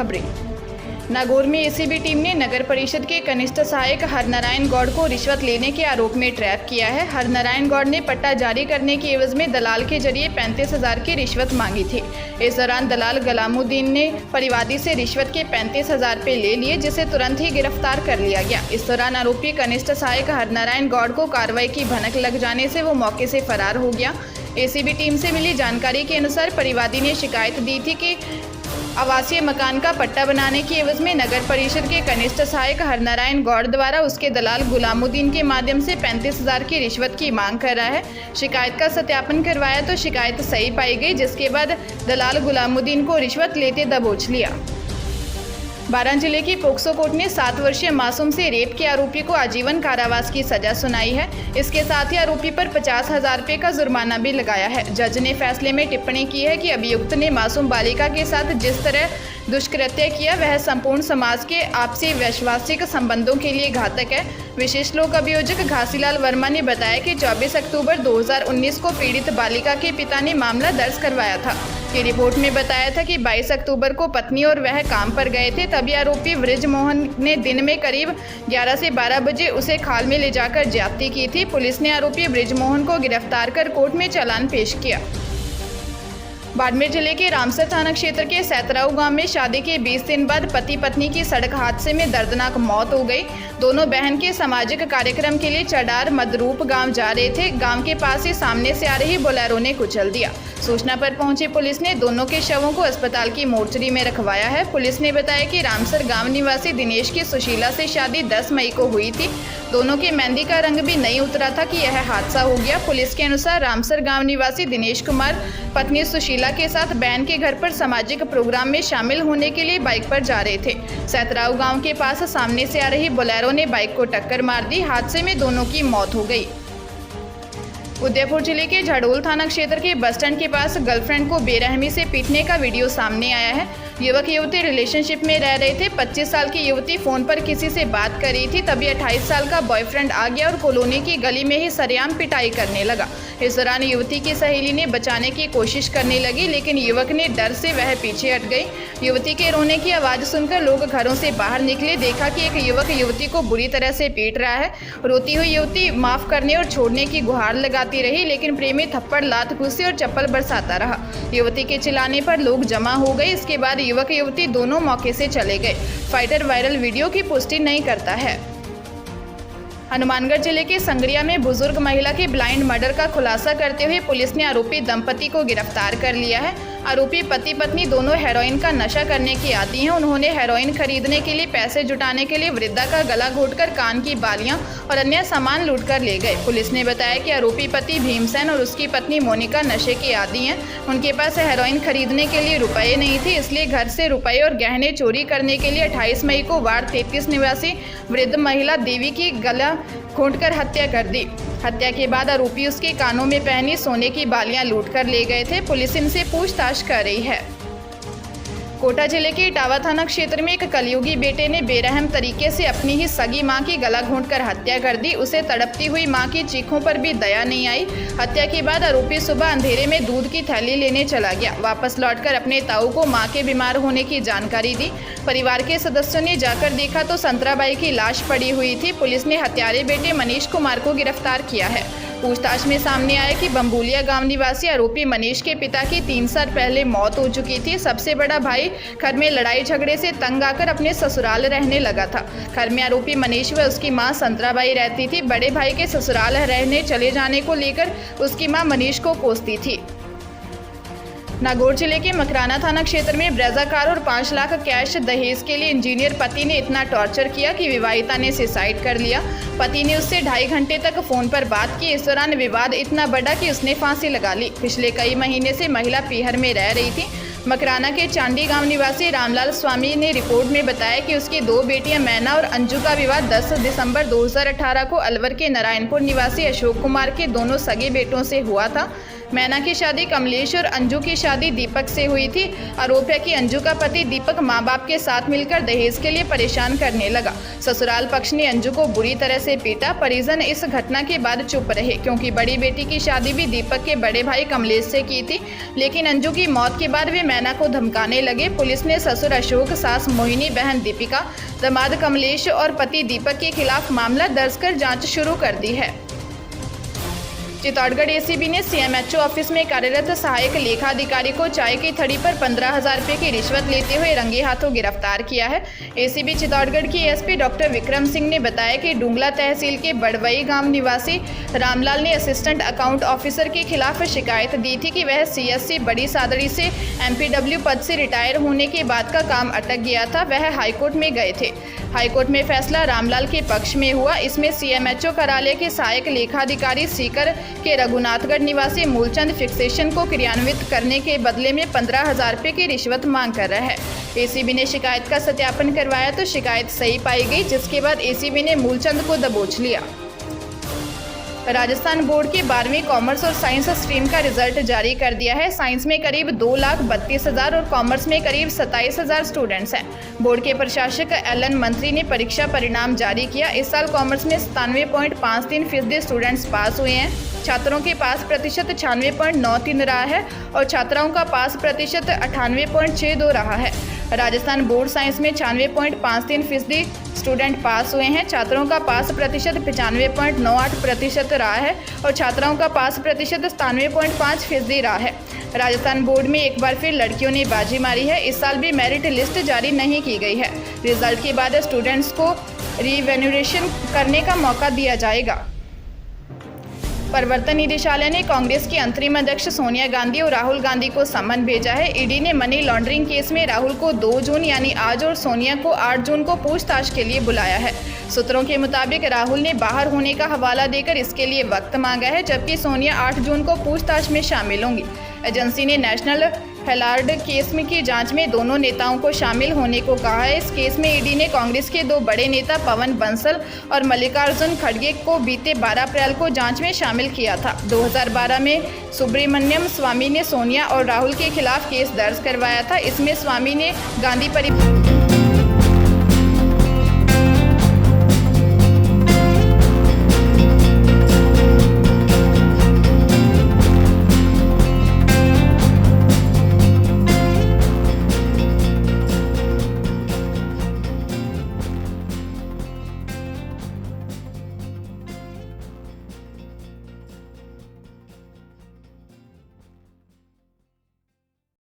खबरें। नागौर में ACB team ने नगर परिषद के कनिष्ठ सहायक हरनारायण गौड़ को रिश्वत लेने के आरोप में ट्रैप किया है। हरनारायण गौड़ ने पट्टा जारी करने के एवज में दलाल के जरिए 35,000 की रिश्वत मांगी थी। इस दौरान दलाल गुलामुद्दीन ने परिवादी से रिश्वत के 35,000 रुपये ले लिए, जिसे तुरंत ही गिरफ्तार कर लिया गया। इस दौरान आरोपी कनिष्ठ सहायक हरनारायण गौड़ को कार्रवाई की भनक लग जाने से वो मौके से फरार हो गया। एसीबी टीम से मिली जानकारी के अनुसार परिवादी ने शिकायत दी थी कि आवासीय मकान का पट्टा बनाने की एवज में नगर परिषद के कनिष्ठ सहायक हरनारायण गौड़ द्वारा उसके दलाल गुलामुद्दीन के माध्यम से 35,000 की रिश्वत की मांग कर रहा है। शिकायत का सत्यापन करवाया तो शिकायत सही पाई गई, जिसके बाद दलाल गुलामुद्दीन को रिश्वत लेते दबोच लिया। बारां जिले की पोक्सो कोर्ट ने 7 वर्षीय मासूम से रेप के आरोपी को आजीवन कारावास की सजा सुनाई है। इसके साथ ही आरोपी पर 50,000 रुपये का जुर्माना भी लगाया है। जज ने फैसले में टिप्पणी की है कि अभियुक्त ने मासूम बालिका के साथ जिस तरह दुष्कृत्य किया वह संपूर्ण समाज के आपसी वैश्वासिक संबंधों के लिए घातक है। विशेष लोक अभियोजक घासीलाल वर्मा ने बताया कि 24 अक्टूबर 2019 को पीड़ित बालिका के पिता ने मामला दर्ज करवाया था। की रिपोर्ट में बताया था कि 22 अक्टूबर को पत्नी और वह काम पर गए थे, तभी आरोपी बृजमोहन ने दिन में करीब 11 से 12 बजे उसे खाल में ले जाकर ज्यादती की थी। पुलिस ने आरोपी बृजमोहन को गिरफ्तार कर कोर्ट में चालान पेश किया। बाड़मेर जिले के रामसर थाना क्षेत्र के सैतराऊ गांव में शादी के 20 दिन बाद पति पत्नी की सड़क हादसे में दर्दनाक मौत हो गई। दोनों बहन के सामाजिक कार्यक्रम के लिए चडार मदरूप गांव जा रहे थे। गांव के पास ही सामने से आ रही बोलेरो ने कुचल दिया। सूचना पर पहुंची पुलिस ने दोनों के शवों को अस्पताल की मोर्चरी में रखवाया है। पुलिस ने बताया कि रामसर गांव निवासी दिनेश की सुशीला से शादी 10 मई को हुई थी। दोनों के मेहंदी का रंग भी नहीं उतरा था कि यह हादसा हो गया। पुलिस के अनुसार रामसर गांव निवासी दिनेश कुमार पत्नी सुशीला के साथ बहन के घर पर सामाजिक प्रोग्राम में शामिल होने के लिए बाइक पर जा रहे थे। सैतराऊ गांव के पास सामने से आ रही बोलेरो ने बाइक को टक्कर मार दी। हादसे में दोनों की मौत हो गई। उदयपुर जिले के झाड़ोल थाना क्षेत्र के बस स्टैंड के पास गर्लफ्रेंड को बेरहमी से पीटने का वीडियो सामने आया है। युवक युवती रिलेशनशिप में रह रहे थे। 25 साल की युवती फोन पर किसी से बात कर रही थी, तभी 28 साल का बॉयफ्रेंड आ गया और कॉलोनी की गली में ही सरेआम पिटाई करने लगा। इस दौरान युवती की सहेली ने बचाने की कोशिश करने लगी, लेकिन युवक ने डर से वह पीछे हट गई। युवती के रोने की आवाज़ सुनकर लोग घरों से बाहर निकले। देखा कि एक युवक युवती को बुरी तरह से पीट रहा है। रोती हुई युवती माफ़ करने और छोड़ने की गुहार लगाती रही, लेकिन प्रेमी थप्पड़, लात, घुस्से और चप्पल बरसाता रहा। युवती के चिल्लाने पर लोग जमा हो गए। इसके बाद युवक युवती दोनों मौके से चले गए। फाइटर वायरल वीडियो की पुष्टि नहीं करता है। हनुमानगढ़ जिले के संगरिया में बुजुर्ग महिला के ब्लाइंड मर्डर का खुलासा करते हुए पुलिस ने आरोपी दंपति को गिरफ्तार कर लिया है। आरोपी पति पत्नी दोनों हेरोइन का नशा करने के आदी हैं। उन्होंने हेरोइन खरीदने के लिए पैसे जुटाने के लिए वृद्धा का गला घोंटकर कान की बालियां और अन्य सामान लूटकर ले गए। पुलिस ने बताया कि आरोपी पति भीमसेन और उसकी पत्नी मोनिका नशे के आदी हैं। उनके पास हेरोइन खरीदने के लिए रुपये नहीं थे, इसलिए घर से रुपये और गहने चोरी करने के लिए 28 मई को वार्ड 33 निवासी वृद्ध महिला देवी की गला घोंटकर हत्या कर दी। हत्या के बाद आरोपी उसके कानों में पहनी सोने की बालियां लूटकर ले गए थे। पुलिस इनसे पूछताछ कर रही है। कोटा जिले के इटावा थाना क्षेत्र में एक कलयुगी बेटे ने बेरहम तरीके से अपनी ही सगी मां की गला घोंटकर हत्या कर दी। उसे तड़पती हुई मां की चीखों पर भी दया नहीं आई। हत्या के बाद आरोपी सुबह अंधेरे में दूध की थैली लेने चला गया। वापस लौटकर अपने ताऊ को मां के बीमार होने की जानकारी दी। परिवार के सदस्यों ने जाकर देखा तो संतराबाई की लाश पड़ी हुई थी। पुलिस ने हत्यारे बेटे मनीष कुमार को गिरफ्तार किया है। पूछताछ में सामने आया कि बम्बूलिया गांव निवासी आरोपी मनीष के पिता की 3 साल पहले मौत हो चुकी थी। सबसे बड़ा भाई घर में लड़ाई झगड़े से तंग आकर अपने ससुराल रहने लगा था। घर में आरोपी मनीष व उसकी मां संतराबाई रहती थी। बड़े भाई के ससुराल रहने चले जाने को लेकर उसकी मां मनीष को कोसती थी। नागौर जिले के मकराना थाना क्षेत्र में ब्रेजा कार और 5 लाख कैश दहेज के लिए इंजीनियर पति ने इतना टॉर्चर किया कि विवाहिता ने सुसाइड कर लिया। पति ने उससे 2.5 घंटे तक फोन पर बात की। इस दौरान विवाद इतना बढ़ा कि उसने फांसी लगा ली। पिछले कई महीने से महिला पीहर में रह रही थी। मकराना के चांडी गांव निवासी रामलाल स्वामी ने रिपोर्ट में बताया कि उसकी 2 बेटियां मैना और अंजू का विवाह 10 दिसंबर 2018 को अलवर के नारायणपुर निवासी अशोक कुमार के दोनों सगे बेटों से हुआ था। मैना की शादी कमलेश और अंजू की शादी दीपक से हुई थी। आरोप है कि अंजू का पति दीपक मां बाप के साथ मिलकर दहेज के लिए परेशान करने लगा। ससुराल पक्ष ने अंजू को बुरी तरह से पीटा। परिजन इस घटना के बाद चुप रहे क्योंकि बड़ी बेटी की शादी भी दीपक के बड़े भाई कमलेश से की थी, लेकिन अंजू की मौत के बाद वे मैना को धमकाने लगे। पुलिस ने ससुर अशोक, सास मोहिनी, बहन दीपिका, दामाद कमलेश और पति दीपक के खिलाफ मामला दर्ज कर जांच शुरू कर दी है। चित्तौड़गढ़ एसीबी ने सीएमएचओ ऑफिस में कार्यरत सहायक लेखाधिकारी को चाय की थड़ी पर 15,000 रुपये की रिश्वत लेते हुए रंगे हाथों गिरफ्तार किया है। एसीबी चित्तौड़गढ़ की एसपी डॉक्टर विक्रम सिंह ने बताया कि डुंगला तहसील के बड़वई गांव निवासी रामलाल ने असिस्टेंट अकाउंट ऑफिसर के खिलाफ शिकायत दी थी कि वह सीएससी बड़ी सादड़ी से एमपीडब्ल्यू पद से रिटायर होने के बाद का काम अटक गया था। वह हाईकोर्ट में गए थे। हाईकोर्ट में फैसला रामलाल के पक्ष में हुआ। इसमें सीएमएचओ कार्यालय के सहायक लेखाधिकारी सीकर के रघुनाथगढ़ निवासी मूलचंद फिक्सेशन को क्रियान्वित करने के बदले में 15,000 रुपये की रिश्वत मांग कर रहा है। एसीबी ने शिकायत का सत्यापन करवाया तो शिकायत सही पाई गई, जिसके बाद एसीबी ने मूलचंद को दबोच लिया। राजस्थान बोर्ड के 12वीं कॉमर्स और साइंस स्ट्रीम का रिजल्ट जारी कर दिया है। साइंस में करीब 2,32,000 और कॉमर्स में करीब 27,000 स्टूडेंट्स हैं। बोर्ड के प्रशासक एलन मंत्री ने परीक्षा परिणाम जारी किया। इस साल कॉमर्स में 97.53% स्टूडेंट्स पास हुए हैं। छात्रों के पास प्रतिशत 96.93 रहा है और छात्राओं का पास प्रतिशत 98.62 रहा है। राजस्थान बोर्ड साइंस में 96.53% स्टूडेंट पास हुए हैं। छात्रों का पास प्रतिशत 95.98% रहा है और छात्राओं का पास प्रतिशत 97.5% रहा है। राजस्थान बोर्ड में एक बार फिर लड़कियों ने बाजी मारी है। इस साल भी मेरिट लिस्ट जारी नहीं की गई है। रिजल्ट के बाद स्टूडेंट्स को रिवैल्यूएशन करने का मौका दिया जाएगा। प्रवर्तन निदेशालय ने कांग्रेस की अंतरिम अध्यक्ष सोनिया गांधी और राहुल गांधी को सम्मन भेजा है। ईडी ने मनी लॉन्ड्रिंग केस में राहुल को 2 जून यानी आज और सोनिया को 8 जून को पूछताछ के लिए बुलाया है। सूत्रों के मुताबिक राहुल ने बाहर होने का हवाला देकर इसके लिए वक्त मांगा है, जबकि सोनिया 8 जून को पूछताछ में शामिल होंगी। एजेंसी ने नेशनल हेराल्ड केस में की जांच में दोनों नेताओं को शामिल होने को कहा है। इस केस में ईडी ने कांग्रेस के 2 बड़े नेता पवन बंसल और मल्लिकार्जुन खड़गे को बीते 12 अप्रैल को जांच में शामिल किया था। 2012 में सुब्रमण्यम स्वामी ने सोनिया और राहुल के खिलाफ केस दर्ज करवाया था। इसमें स्वामी ने गांधी परिवार